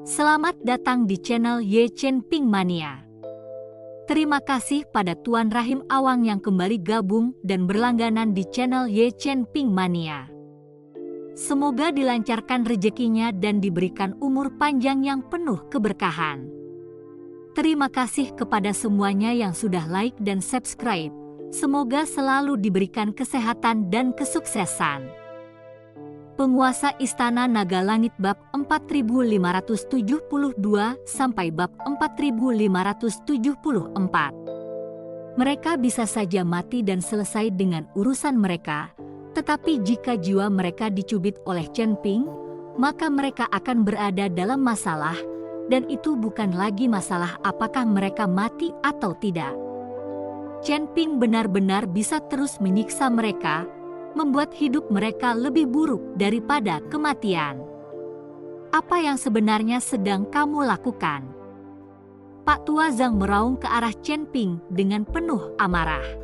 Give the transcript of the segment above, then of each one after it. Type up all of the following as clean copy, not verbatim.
Selamat datang di channel Ye Chen Ping Mania. Terima kasih pada Tuan Rahim Awang yang kembali gabung dan berlangganan di channel Ye Chen Ping Mania. Semoga dilancarkan rezekinya dan diberikan umur panjang yang penuh keberkahan. Terima kasih kepada semuanya yang sudah like dan subscribe. Semoga selalu diberikan kesehatan dan kesuksesan. Penguasa Istana Naga Langit bab 4572 sampai bab 4574. Mereka bisa saja mati dan selesai dengan urusan mereka, tetapi jika jiwa mereka dicubit oleh Chen Ping, maka mereka akan berada dalam masalah, dan itu bukan lagi masalah apakah mereka mati atau tidak. Chen Ping benar-benar bisa terus menyiksa mereka, membuat hidup mereka lebih buruk daripada kematian. Apa yang sebenarnya sedang kamu lakukan? Pak Tua Zhang meraung ke arah Chen Ping dengan penuh amarah.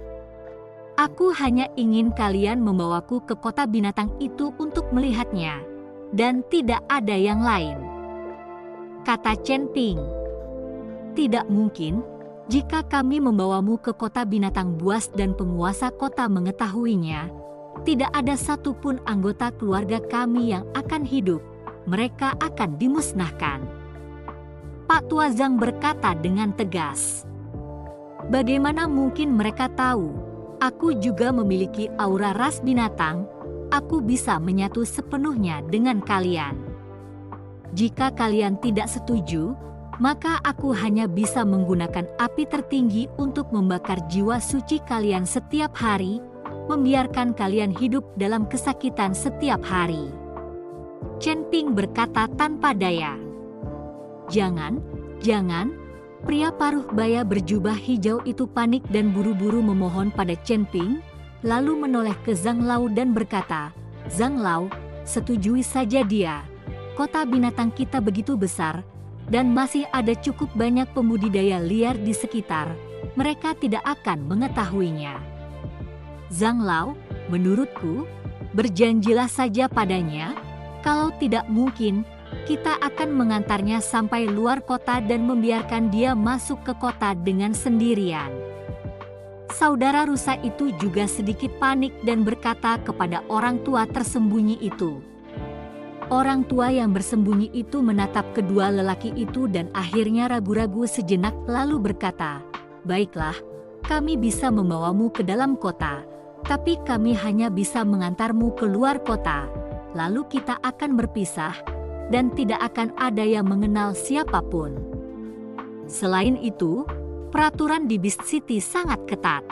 Aku hanya ingin kalian membawaku ke kota binatang itu untuk melihatnya, dan tidak ada yang lain, kata Chen Ping. Tidak mungkin, jika kami membawamu ke kota binatang buas dan penguasa kota mengetahuinya, tidak ada satupun anggota keluarga kami yang akan hidup, mereka akan dimusnahkan. Pak Tua Zhang berkata dengan tegas. Bagaimana mungkin mereka tahu? Aku juga memiliki aura ras binatang, aku bisa menyatu sepenuhnya dengan kalian. Jika kalian tidak setuju, maka aku hanya bisa menggunakan api tertinggi untuk membakar jiwa suci kalian setiap hari, membiarkan kalian hidup dalam kesakitan setiap hari. Chen Ping berkata tanpa daya. Jangan, pria paruh baya berjubah hijau itu panik dan buru-buru memohon pada Chen Ping, lalu menoleh ke Zhang Lao dan berkata, Zhang Lao, setujui saja dia. Kota binatang kita begitu besar, dan masih ada cukup banyak pembudidaya liar di sekitar, mereka tidak akan mengetahuinya. Zhang Lao, menurutku, berjanjilah saja padanya, kalau tidak mungkin, kita akan mengantarnya sampai luar kota dan membiarkan dia masuk ke kota dengan sendirian. Saudara rusa itu juga sedikit panik dan berkata kepada orang tua tersembunyi itu. Orang tua yang bersembunyi itu menatap kedua lelaki itu dan akhirnya ragu-ragu sejenak lalu berkata, baiklah, kami bisa membawamu ke dalam kota, tapi kami hanya bisa mengantarmu ke luar kota, lalu kita akan berpisah, dan tidak akan ada yang mengenal siapapun. Selain itu, peraturan di Beast City sangat ketat.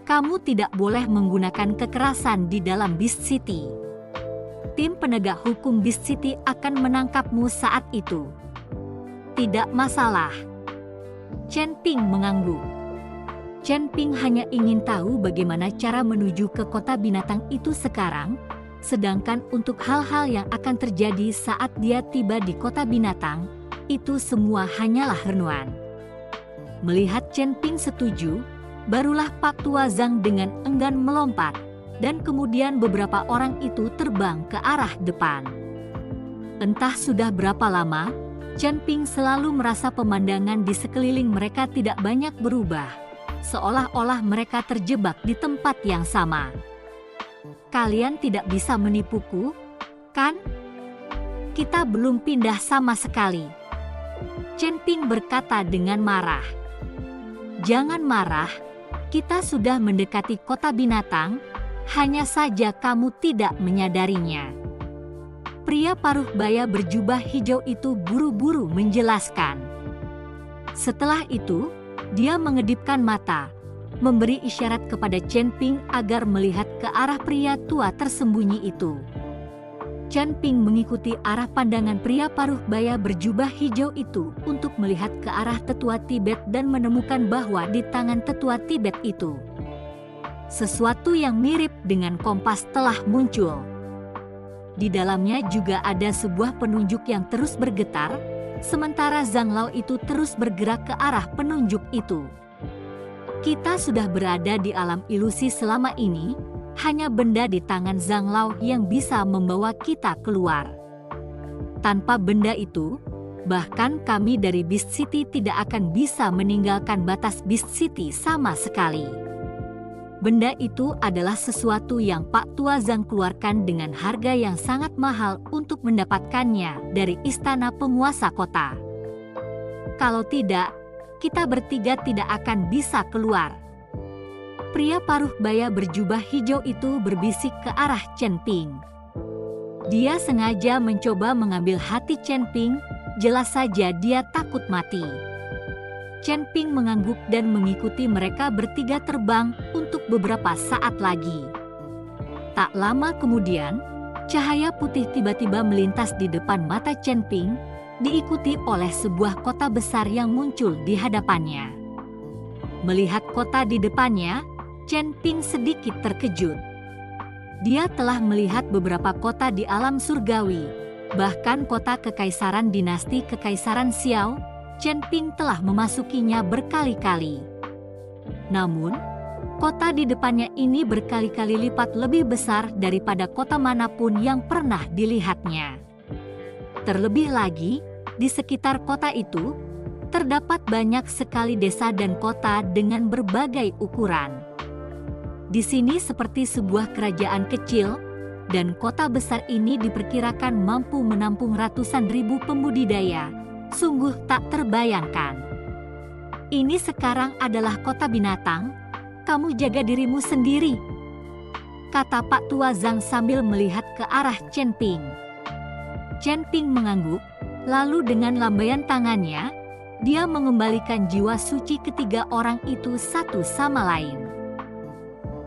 Kamu tidak boleh menggunakan kekerasan di dalam Beast City. Tim penegak hukum Beast City akan menangkapmu saat itu. Tidak masalah. Chen Ping mengangguk. Chen Ping hanya ingin tahu bagaimana cara menuju ke kota binatang itu sekarang, sedangkan untuk hal-hal yang akan terjadi saat dia tiba di kota binatang, itu semua hanyalah renungan. Melihat Chen Ping setuju, barulah Pak Tua Zhang dengan enggan melompat, dan kemudian beberapa orang itu terbang ke arah depan. Entah sudah berapa lama, Chen Ping selalu merasa pemandangan di sekeliling mereka tidak banyak berubah, seolah-olah mereka terjebak di tempat yang sama. Kalian tidak bisa menipuku, kan? Kita belum pindah sama sekali. Chen Ping berkata dengan marah. Jangan marah, kita sudah mendekati kota binatang, hanya saja kamu tidak menyadarinya. Pria paruh baya berjubah hijau itu buru-buru menjelaskan. Setelah itu, dia mengedipkan mata, memberi isyarat kepada Chen Ping agar melihat ke arah pria tua tersembunyi itu. Chen Ping mengikuti arah pandangan pria paruh baya berjubah hijau itu untuk melihat ke arah tetua Tibet dan menemukan bahwa di tangan tetua Tibet itu, sesuatu yang mirip dengan kompas telah muncul. Di dalamnya juga ada sebuah penunjuk yang terus bergetar, sementara Zhang Lao itu terus bergerak ke arah penunjuk itu. Kita sudah berada di alam ilusi selama ini, hanya benda di tangan Zhang Lao yang bisa membawa kita keluar. Tanpa benda itu, Bahkan kami dari Beast City tidak akan bisa meninggalkan batas Beast City sama sekali. Benda itu adalah sesuatu yang Pak Tua Zhang keluarkan dengan harga yang sangat mahal untuk mendapatkannya dari istana penguasa kota. Kalau tidak, kita bertiga tidak akan bisa keluar. Pria paruh baya berjubah hijau itu berbisik ke arah Chen Ping. Dia sengaja mencoba mengambil hati Chen Ping, jelas saja dia takut mati. Chen Ping mengangguk dan mengikuti mereka bertiga terbang untuk beberapa saat lagi. Tak lama kemudian, cahaya putih tiba-tiba melintas di depan mata Chen Ping, diikuti oleh sebuah kota besar yang muncul di hadapannya. Melihat kota di depannya, Chen Ping sedikit terkejut. Dia telah melihat beberapa kota di alam surgawi, bahkan kota kekaisaran dinasti Kekaisaran Xiao. Chen Ping telah memasukinya berkali-kali. Namun, kota di depannya ini berkali-kali lipat lebih besar daripada kota manapun yang pernah dilihatnya. Terlebih lagi, di sekitar kota itu, terdapat banyak sekali desa dan kota dengan berbagai ukuran. Di sini seperti sebuah kerajaan kecil, dan kota besar ini diperkirakan mampu menampung ratusan ribu pembudidaya. Sungguh tak terbayangkan. Ini sekarang adalah kota binatang, kamu jaga dirimu sendiri, kata Pak Tua Zhang sambil melihat ke arah Chen Ping. Chen Ping mengangguk, lalu dengan lambaian tangannya, dia mengembalikan jiwa suci ketiga orang itu satu sama lain.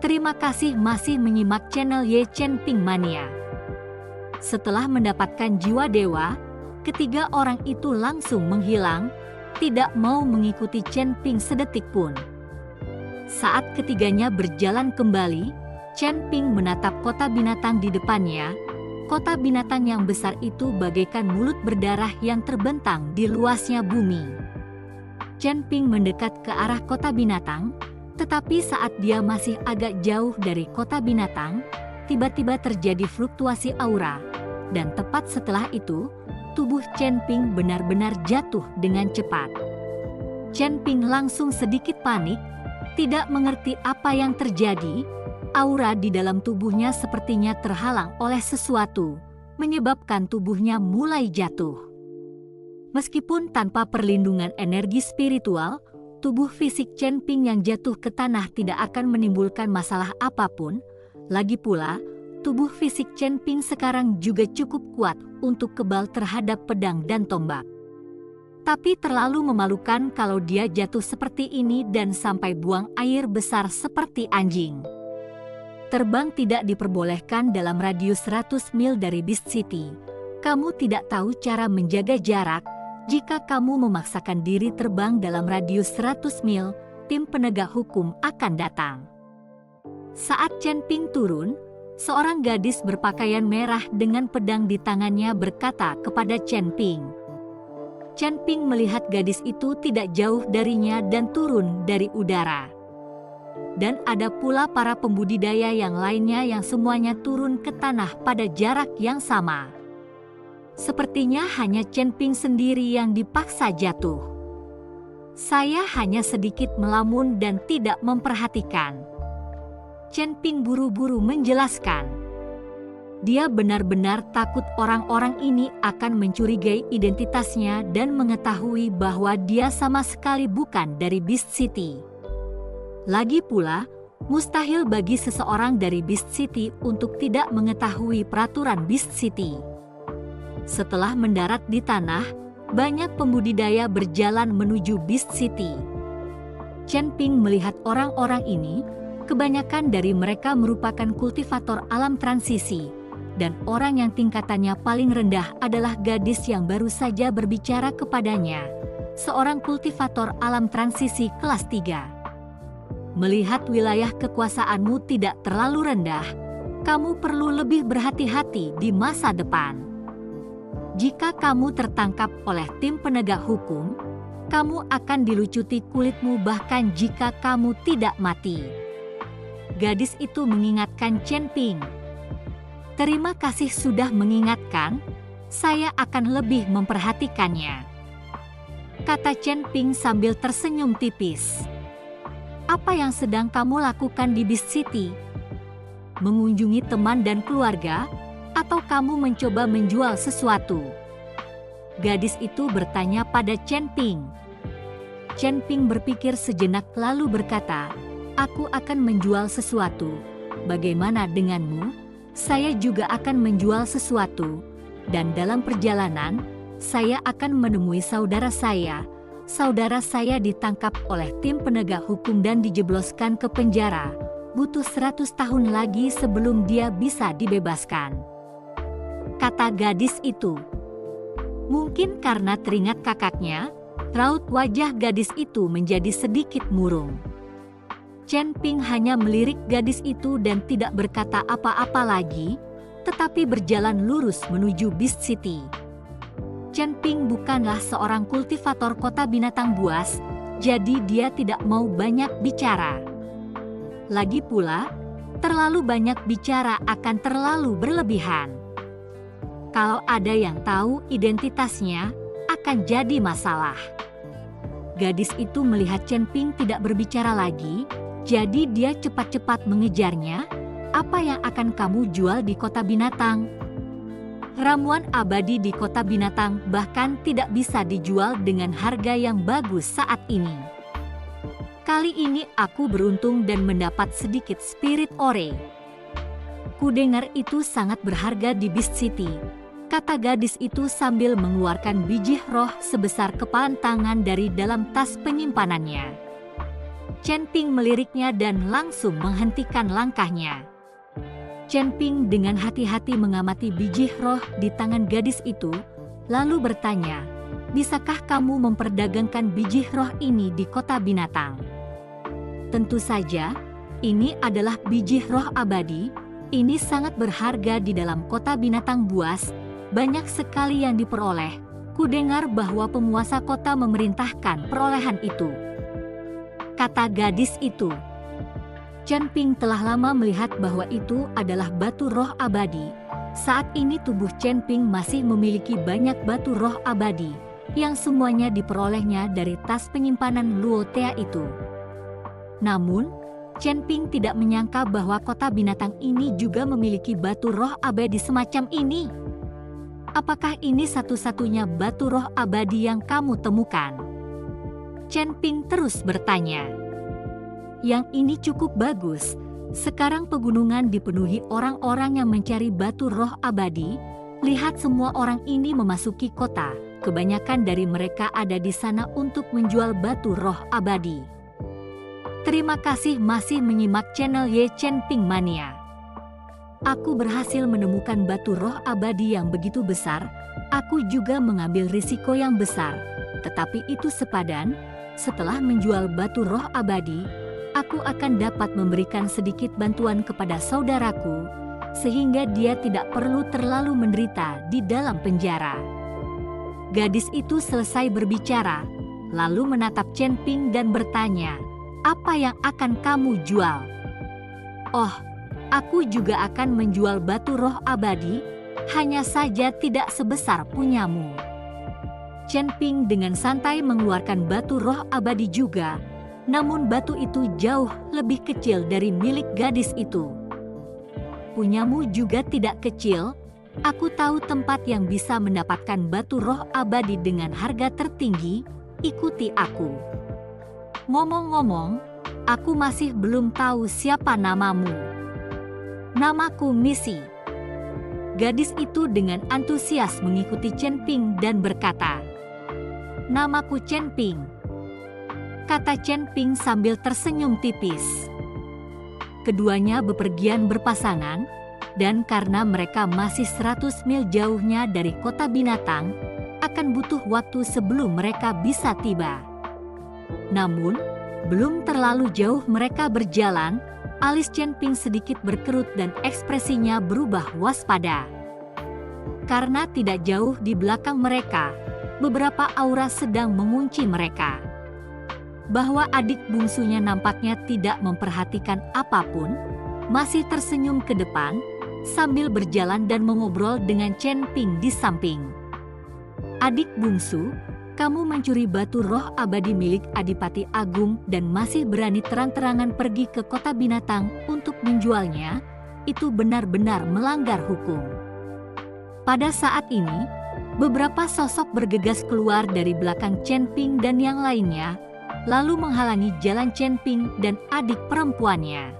Terima kasih masih menyimak channel Ye Chen Ping Mania. Setelah mendapatkan jiwa dewa, ketiga orang itu langsung menghilang, tidak mau mengikuti Chen Ping sedetik pun. Saat ketiganya berjalan kembali, Chen Ping menatap kota binatang di depannya. Kota binatang yang besar itu bagaikan mulut berdarah yang terbentang di luasnya bumi. Chen Ping mendekat ke arah kota binatang, tetapi saat dia masih agak jauh dari kota binatang, tiba-tiba terjadi fluktuasi aura, dan tepat setelah itu, tubuh Chen Ping benar-benar jatuh dengan cepat. Chen Ping langsung sedikit panik, tidak mengerti apa yang terjadi. Aura di dalam tubuhnya sepertinya terhalang oleh sesuatu, menyebabkan tubuhnya mulai jatuh. Meskipun tanpa perlindungan energi spiritual, tubuh fisik Chen Ping yang jatuh ke tanah tidak akan menimbulkan masalah apapun. Lagi pula, tubuh fisik Chen Ping sekarang juga cukup kuat untuk kebal terhadap pedang dan tombak. Tapi terlalu memalukan kalau dia jatuh seperti ini dan sampai buang air besar seperti anjing. Terbang tidak diperbolehkan dalam radius 100 mil dari Beast City. Kamu tidak tahu cara menjaga jarak. Jika kamu memaksakan diri terbang dalam radius 100 mil, tim penegak hukum akan datang. Saat Chen Ping turun, seorang gadis berpakaian merah dengan pedang di tangannya berkata kepada Chen Ping. Chen Ping melihat gadis itu tidak jauh darinya dan turun dari udara. Dan ada pula para pembudidaya yang lainnya yang semuanya turun ke tanah pada jarak yang sama. Sepertinya hanya Chen Ping sendiri yang dipaksa jatuh. Saya hanya sedikit melamun dan tidak memperhatikan. Chen Ping buru-buru menjelaskan. Dia benar-benar takut orang-orang ini akan mencurigai identitasnya dan mengetahui bahwa dia sama sekali bukan dari Beast City. Lagi pula, mustahil bagi seseorang dari Beast City untuk tidak mengetahui peraturan Beast City. Setelah mendarat di tanah, banyak pembudidaya berjalan menuju Beast City. Chen Ping melihat orang-orang ini, kebanyakan dari mereka merupakan kultivator alam transisi, dan orang yang tingkatannya paling rendah adalah gadis yang baru saja berbicara kepadanya, seorang kultivator alam transisi kelas 3. Melihat wilayah kekuasaanmu tidak terlalu rendah, kamu perlu lebih berhati-hati di masa depan. Jika kamu tertangkap oleh tim penegak hukum, kamu akan dilucuti kulitmu bahkan jika kamu tidak mati. Gadis itu mengingatkan Chen Ping. Terima kasih sudah mengingatkan, saya akan lebih memperhatikannya," kata Chen Ping sambil tersenyum tipis. "Apa yang sedang kamu lakukan di Beast City? Mengunjungi teman dan keluarga, atau kamu mencoba menjual sesuatu?" Gadis itu bertanya pada Chen Ping. Chen Ping berpikir sejenak lalu berkata, "Aku akan menjual sesuatu. Bagaimana denganmu? Saya juga akan menjual sesuatu. Dan dalam perjalanan, saya akan menemui saudara saya. Saudara saya ditangkap oleh tim penegak hukum dan dijebloskan ke penjara. Butuh 100 tahun lagi sebelum dia bisa dibebaskan," kata gadis itu. Mungkin karena teringat kakaknya, raut wajah gadis itu menjadi sedikit murung. Chen Ping hanya melirik gadis itu dan tidak berkata apa-apa lagi, tetapi berjalan lurus menuju Beast City. Chen Ping bukanlah seorang kultivator kota binatang buas, jadi dia tidak mau banyak bicara. Lagi pula, terlalu banyak bicara akan terlalu berlebihan. Kalau ada yang tahu identitasnya, akan jadi masalah. Gadis itu melihat Chen Ping tidak berbicara lagi, jadi dia cepat-cepat mengejarnya. "Apa yang akan kamu jual di kota binatang?" "Ramuan abadi di kota binatang bahkan tidak bisa dijual dengan harga yang bagus saat ini. Kali ini aku beruntung dan mendapat sedikit spirit ore. Kudengar itu sangat berharga di Beast City," kata gadis itu sambil mengeluarkan biji roh sebesar kepalan tangan dari dalam tas penyimpanannya. Chen Ping meliriknya dan langsung menghentikan langkahnya. Chen Ping dengan hati-hati mengamati biji roh di tangan gadis itu, lalu bertanya, "Bisakah kamu memperdagangkan biji roh ini di kota binatang?" "Tentu saja, ini adalah biji roh abadi. Ini sangat berharga di dalam kota binatang buas, banyak sekali yang diperoleh. Kudengar bahwa penguasa kota memerintahkan perolehan itu," kata gadis itu. Chen Ping telah lama melihat bahwa itu adalah batu roh abadi. Saat ini tubuh Chen Ping masih memiliki banyak batu roh abadi, yang semuanya diperolehnya dari tas penyimpanan Luo Tea itu. Namun, Chen Ping tidak menyangka bahwa kota binatang ini juga memiliki batu roh abadi semacam ini. "Apakah ini satu-satunya batu roh abadi yang kamu temukan?" Chen Ping terus bertanya. "Yang ini cukup bagus. Sekarang pegunungan dipenuhi orang-orang yang mencari batu roh abadi. Lihat, semua orang ini memasuki kota. Kebanyakan dari mereka ada di sana untuk menjual batu roh abadi." Terima kasih masih menyimak channel Ye Chen Ping Mania. Aku berhasil menemukan batu roh abadi yang begitu besar. Aku juga mengambil risiko yang besar. Tetapi itu sepadan, setelah menjual batu roh abadi, aku akan dapat memberikan sedikit bantuan kepada saudaraku, sehingga dia tidak perlu terlalu menderita di dalam penjara. Gadis itu selesai berbicara, lalu menatap Chen Ping dan bertanya, "Apa yang akan kamu jual?" "Oh, aku juga akan menjual batu roh abadi, hanya saja tidak sebesar punyamu." Chen Ping dengan santai mengeluarkan batu roh abadi juga, namun batu itu jauh lebih kecil dari milik gadis itu. "Punyamu juga tidak kecil. Aku tahu tempat yang bisa mendapatkan batu roh abadi dengan harga tertinggi. Ikuti aku." "Ngomong-ngomong, aku masih belum tahu siapa namamu." "Namaku Missy." Gadis itu dengan antusias mengikuti Chen Ping dan berkata, "Namaku Chen Ping," kata Chen Ping sambil tersenyum tipis. Keduanya bepergian berpasangan, dan karena mereka masih 100 mil jauhnya dari kota binatang, akan butuh waktu sebelum mereka bisa tiba. Namun, belum terlalu jauh mereka berjalan, alis Chen Ping sedikit berkerut dan ekspresinya berubah waspada. Karena tidak jauh di belakang mereka, beberapa aura sedang mengunci mereka. Bahwa adik bungsunya nampaknya tidak memperhatikan apapun, masih tersenyum ke depan, sambil berjalan dan mengobrol dengan Chen Ping di samping. "Adik bungsu, kamu mencuri batu roh abadi milik Adipati Agung dan masih berani terang-terangan pergi ke kota binatang untuk menjualnya. Itu benar-benar melanggar hukum." Pada saat ini, beberapa sosok bergegas keluar dari belakang Chen Ping dan yang lainnya, lalu menghalangi jalan Chen Ping dan adik perempuannya.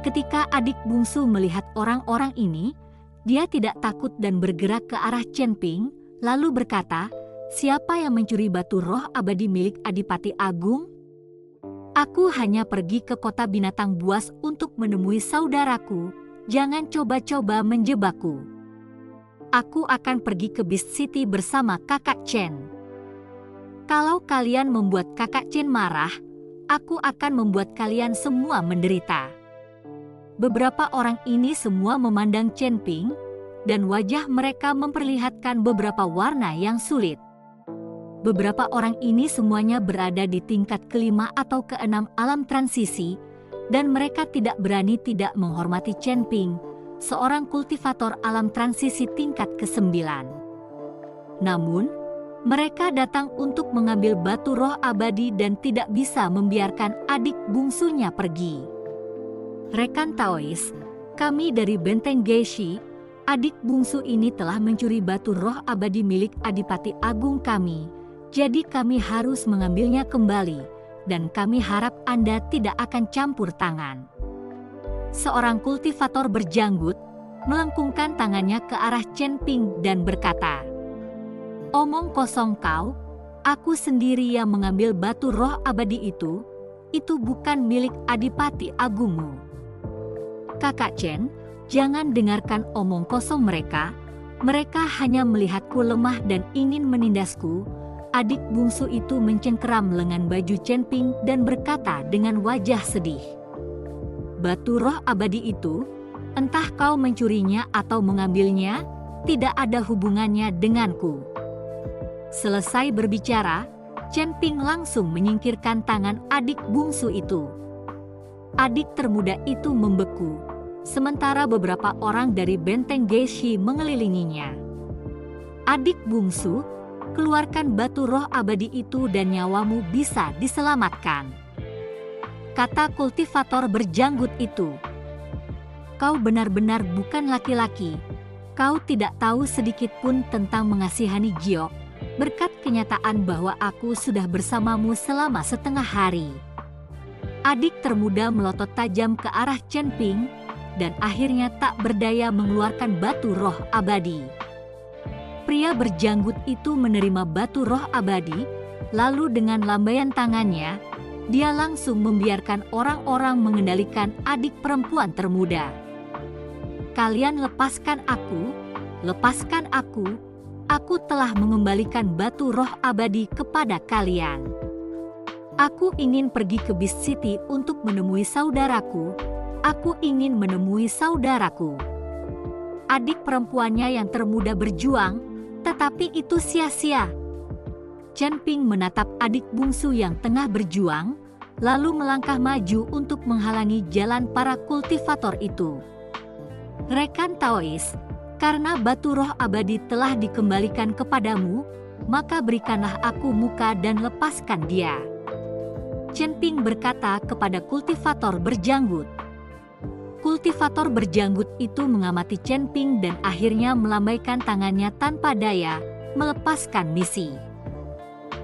Ketika adik bungsu melihat orang-orang ini, dia tidak takut dan bergerak ke arah Chen Ping, lalu berkata, "Siapa yang mencuri batu roh abadi milik Adipati Agung? Aku hanya pergi ke kota binatang buas untuk menemui saudaraku. Jangan coba-coba menjebakku. Aku akan pergi ke Beast City bersama kakak Chen. Kalau kalian membuat kakak Chen marah, aku akan membuat kalian semua menderita." Beberapa orang ini semua memandang Chen Ping, dan wajah mereka memperlihatkan beberapa warna yang sulit. Beberapa orang ini semuanya berada di tingkat kelima atau keenam alam transisi, dan mereka tidak berani tidak menghormati Chen Ping, seorang kultivator alam transisi tingkat ke-9. Namun, mereka datang untuk mengambil batu roh abadi dan tidak bisa membiarkan adik bungsunya pergi. "Rekan Taois, kami dari Benteng Geishi, adik bungsu ini telah mencuri batu roh abadi milik Adipati Agung kami, jadi kami harus mengambilnya kembali, dan kami harap Anda tidak akan campur tangan." Seorang kultivator berjanggut melengkungkan tangannya ke arah Chen Ping dan berkata, "Omong kosong kau, aku sendiri yang mengambil batu roh abadi itu bukan milik Adipati Agungmu." "Kakak Chen, jangan dengarkan omong kosong mereka. Mereka hanya melihatku lemah dan ingin menindasku." Adik bungsu itu mencengkeram lengan baju Chen Ping dan berkata dengan wajah sedih, "Batu roh abadi itu, entah kau mencurinya atau mengambilnya, tidak ada hubungannya denganku." Selesai berbicara, Chen Ping langsung menyingkirkan tangan adik bungsu itu. Adik termuda itu membeku, sementara beberapa orang dari Benteng Geishi mengelilinginya. "Adik bungsu, keluarkan batu roh abadi itu dan nyawamu bisa diselamatkan," kata kultivator berjanggut itu. "Kau benar-benar bukan laki-laki. Kau tidak tahu sedikit pun tentang mengasihani giok, berkat kenyataan bahwa aku sudah bersamamu selama setengah hari." Adik termuda melotot tajam ke arah Chen Ping, dan akhirnya tak berdaya mengeluarkan batu roh abadi. Pria berjanggut itu menerima batu roh abadi, lalu dengan lambaian tangannya, dia langsung membiarkan orang-orang mengendalikan adik perempuan termuda. "Kalian lepaskan aku, aku telah mengembalikan batu roh abadi kepada kalian. Aku ingin pergi ke Beast City untuk menemui saudaraku. Aku ingin menemui saudaraku." Adik perempuannya yang termuda berjuang, tetapi itu sia-sia. Chen Ping menatap adik bungsu yang tengah berjuang, lalu melangkah maju untuk menghalangi jalan para kultivator itu. "Rekan Taois, karena batu roh abadi telah dikembalikan kepadamu, maka berikanlah aku muka dan lepaskan dia," Chen Ping berkata kepada kultivator berjanggut. Kultivator berjanggut itu mengamati Chen Ping dan akhirnya melambaikan tangannya tanpa daya, melepaskan misi.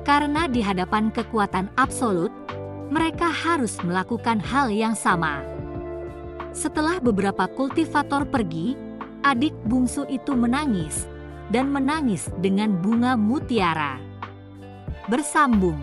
Karena di hadapan kekuatan absolut, mereka harus melakukan hal yang sama. Setelah beberapa kultivator pergi, adik bungsu itu menangis, dan menangis dengan bunga mutiara. Bersambung.